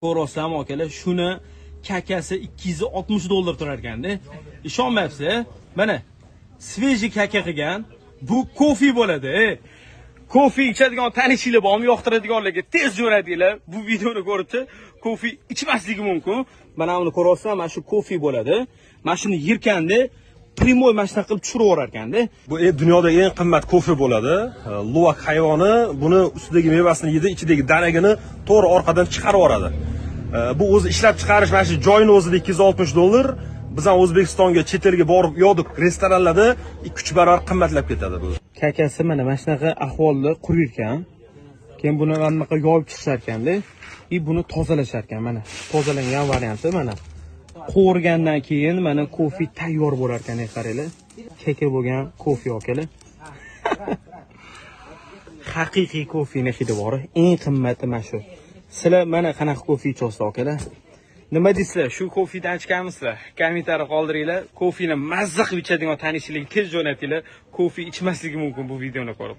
Ko'rasam akalar, shuni kakasi $260 turar ekanda. Ishonmayapsiz? Mana sveji kaka qilgan. Bu kofe bo'ladi. Kofe ichadigan tanishinglar bormi, yoqtiradiganlarga tez jo'natinglar. Bu videoni ko'ribdi, kofe ichmasligi mumkin. Mana buni ko'rasam, mana shu kofe bo'ladi. Mana shuni yirkanda primoy mashina qilib tushirib yurar ekanda. Bu dunyodagi eng qimmat kofe bo'ladi. Luwak hayvoni buni ustidagi mevasini yedi, ichidagi daragini to'g'ri orqadan chiqarib yuboradi. Bu o'zi ishlab chiqarish mana shu joyini o'zida $260. Biz ham O'zbekistonga, chet elga borib yo'dik, restoranlarda 2-3 barobar qimmatlab ketadi bu. Kakasi mana shunaqa ahvolda qurib ekan. Keyin buni anaqa yovib chiqishar ekanda. Buni tozalashar ekan. Mana tozalangan varianti mana. Qo'rgandan keyin mana kofe tayyor bo'lar ekan, qaranglar. Kaka bo'lgan kofe akalar. Haqiqiy kofening hidi bor. Eng qimmati mana shu. Sizlar mana qanaqa kofe ichasiz akalar? Nima deysizlar? Shu kofedan ichganmisizlar? Kommentariyga qoldiringlar. Kofeni mazza qilib ichadigan tanishinglarga tez jo'natinglar. Kofe ichmasligi mumkin bu videoni ko'rib.